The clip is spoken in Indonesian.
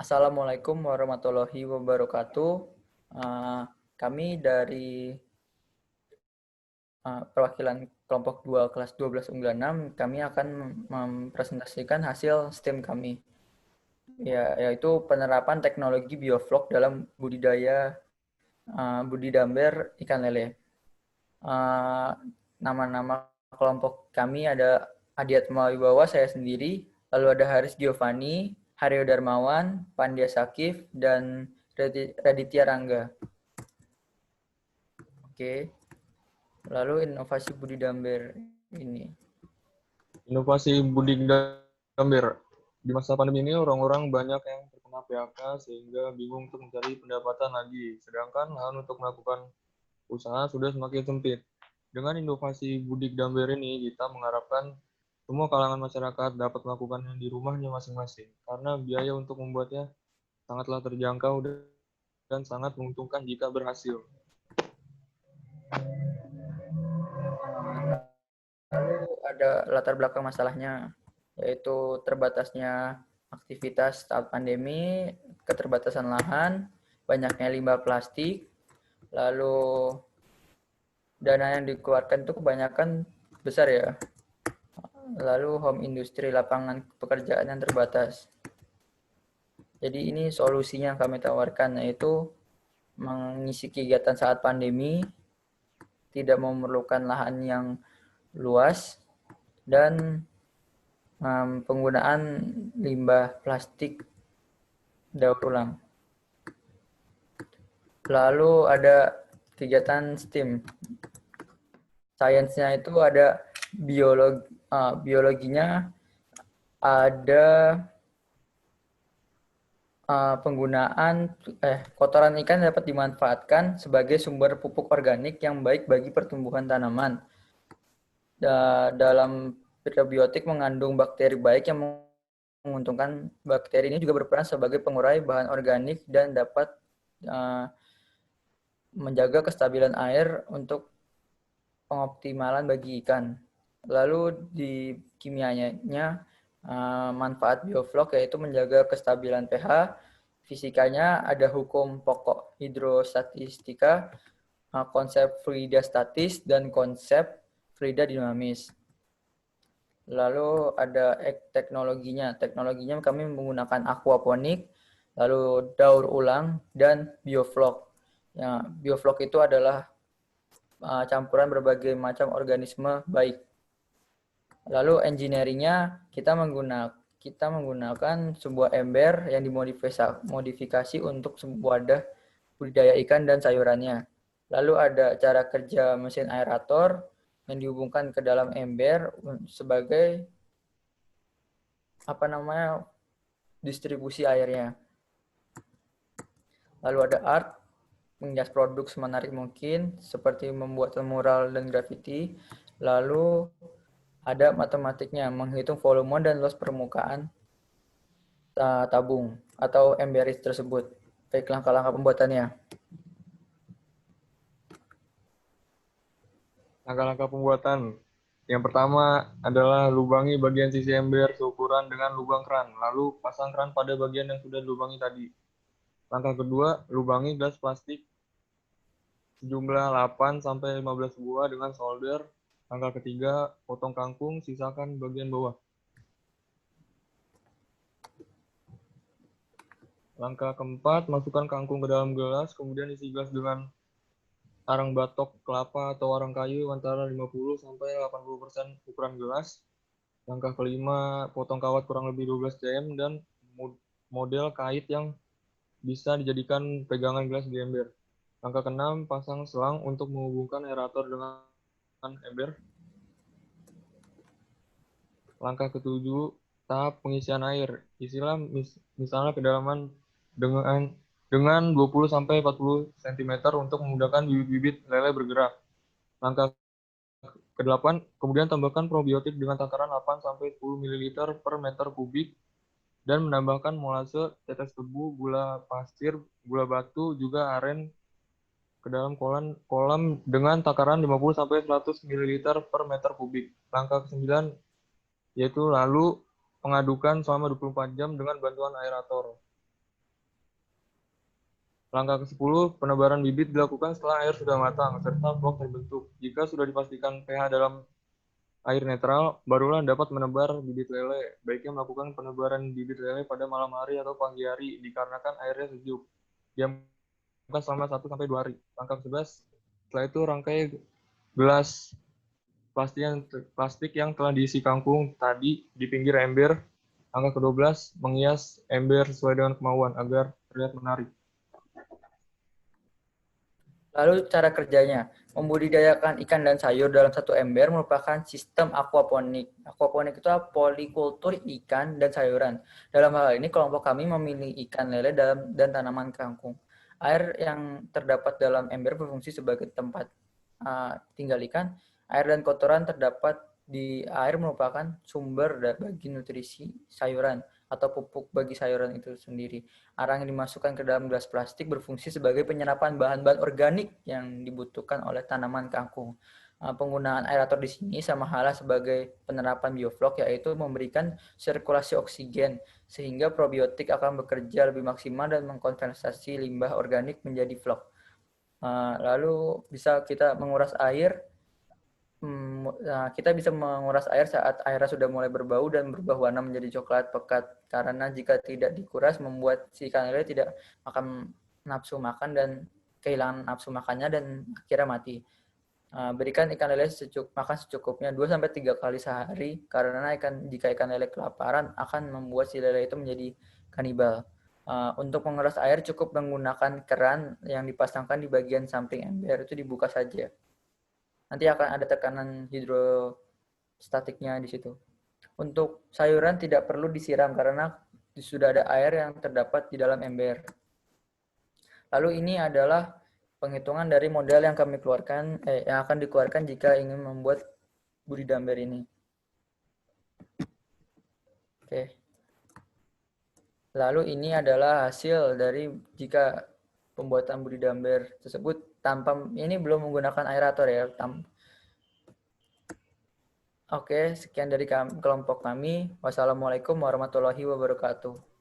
Assalamualaikum warahmatullahi wabarakatuh. Uh, Kami dari perwakilan kelompok 2 kelas 1296, kami akan mempresentasikan hasil STEM kami, yaitu penerapan teknologi bioflok dalam budidaya budidamber ikan lele. Nama-nama kelompok kami ada Adiatma Wibawa, saya sendiri, lalu ada Haris Giovanni, Haryo Darmawan, Pandya Sakif, dan Raditya Rangga. Oke, lalu inovasi budidamber ini. Inovasi budidamber. Di masa pandemi ini orang-orang banyak yang terkena PHK sehingga bingung untuk mencari pendapatan lagi. Sedangkan lahan untuk melakukan usaha sudah semakin sempit. Dengan inovasi budidamber ini, kita mengharapkan semua kalangan masyarakat dapat melakukannya di rumahnya masing-masing. Karena biaya untuk membuatnya sangatlah terjangkau dan sangat menguntungkan jika berhasil. Lalu ada latar belakang masalahnya, yaitu terbatasnya aktivitas saat pandemi, keterbatasan lahan, banyaknya limbah plastik, lalu dana yang dikeluarkan itu kebanyakan besar ya, lalu home industry, lapangan pekerjaan yang terbatas. Jadi ini solusinya yang kami tawarkan, yaitu mengisi kegiatan saat pandemi, tidak memerlukan lahan yang luas, dan penggunaan limbah plastik daur ulang. Lalu ada kegiatan STEAM. Sainsnya itu ada biologinya, ada penggunaan kotoran ikan dapat dimanfaatkan sebagai sumber pupuk organik yang baik bagi pertumbuhan tanaman. Dalam probiotik mengandung bakteri baik yang menguntungkan. Bakteri ini juga berperan sebagai pengurai bahan organik dan dapat menjaga kestabilan air untuk pengoptimalan bagi ikan. Lalu di kimianya, manfaat bioflok yaitu menjaga kestabilan pH. Fisikanya ada hukum pokok hidrostatistika, konsep fluida statis, dan konsep fluida dinamis. Lalu ada teknologinya. Teknologinya kami menggunakan aquaponik, lalu daur ulang, dan bioflok. Ya, bioflok itu adalah campuran berbagai macam organisme baik. Lalu engineeringnya kita menggunakan sebuah ember yang dimodifikasi untuk sebuah wadah budidaya ikan dan sayurannya. Lalu ada cara kerja mesin aerator yang dihubungkan ke dalam ember sebagai distribusi airnya. Lalu ada art, menghias produk semenarik mungkin, seperti membuat mural dan grafiti. Lalu ada matematiknya, menghitung volume dan luas permukaan tabung atau emberis tersebut. Baik, langkah-langkah pembuatannya. Langkah-langkah pembuatan. Yang pertama adalah lubangi bagian sisi ember seukuran dengan lubang keran, lalu pasang keran pada bagian yang sudah dilubangi tadi. Langkah kedua, lubangi gelas plastik sejumlah 8-15 buah dengan solder. Langkah ketiga, potong kangkung, sisakan bagian bawah. Langkah keempat, masukkan kangkung ke dalam gelas, kemudian isi gelas dengan arang batok kelapa atau arang kayu antara 50-80% ukuran gelas. Langkah kelima, potong kawat kurang lebih 12 cm dan model kait yang bisa dijadikan pegangan gelas di ember. Langkah keenam, pasang selang untuk menghubungkan aerator dengan ember. Langkah ketujuh, tahap pengisian air. Isilah misalnya kedalaman dengan 20-40 cm untuk memudahkan bibit-bibit lele bergerak. Langkah ke-8, kemudian tambahkan probiotik dengan takaran 8-10 ml per meter kubik dan menambahkan molase, tetes tebu, gula pasir, gula batu, juga aren ke dalam kolam dengan takaran 50-100 ml per meter kubik. Langkah ke-9 yaitu lalu pengadukan selama 24 jam dengan bantuan aerator. Langkah ke-10, penebaran bibit dilakukan setelah air sudah matang serta vlog terbentuk. Jika sudah dipastikan pH dalam air netral, barulah dapat menebar bibit lele. Baiknya melakukan penebaran bibit lele pada malam hari atau pagi hari dikarenakan airnya sejuk. Diamkan selama 1-2 hari. Langkah 11, setelah itu rangkai gelas plastik yang telah diisi kangkung tadi di pinggir ember. Langkah ke-12, menghias ember sesuai dengan kemauan agar terlihat menarik. Lalu cara kerjanya, membudidayakan ikan dan sayur dalam satu ember merupakan sistem aquaponik. Aquaponik itu polikultur ikan dan sayuran. Dalam hal ini kelompok kami memilih ikan lele dan tanaman kangkung. Air yang terdapat dalam ember berfungsi sebagai tempat tinggal ikan. Air dan kotoran terdapat di air merupakan sumber bagi nutrisi sayuran atau pupuk bagi sayuran itu sendiri. Arang yang dimasukkan ke dalam gelas plastik berfungsi sebagai penyerapan bahan-bahan organik yang dibutuhkan oleh tanaman kangkung. Penggunaan aerator di sini sama halnya sebagai penerapan bioflok, yaitu memberikan sirkulasi oksigen sehingga probiotik akan bekerja lebih maksimal dan mengkonversasi limbah organik menjadi flok. Lalu bisa kita menguras air. Kita bisa menguras air saat airnya sudah mulai berbau dan berubah warna menjadi coklat pekat. Karena jika tidak dikuras, membuat si ikan lele tidak akan nafsu makan dan kehilangan nafsu makannya dan akhirnya mati. Berikan ikan lele makan secukupnya 2-3 kali sehari, karena jika ikan lele kelaparan akan membuat si lele itu menjadi kanibal. Untuk menguras air cukup menggunakan keran yang dipasangkan di bagian samping ember, itu dibuka saja. Nanti akan ada tekanan hidrostatiknya di situ. Untuk sayuran tidak perlu disiram karena sudah ada air yang terdapat di dalam ember. Lalu ini adalah penghitungan dari modal yang kami keluarkan, yang akan dikeluarkan jika ingin membuat budidamber ini. Oke. Lalu ini adalah hasil dari jika pembuatan budidamber tersebut tanpa ini belum menggunakan aerator ya. Oke, sekian dari kelompok kami. Wassalamualaikum warahmatullahi wabarakatuh.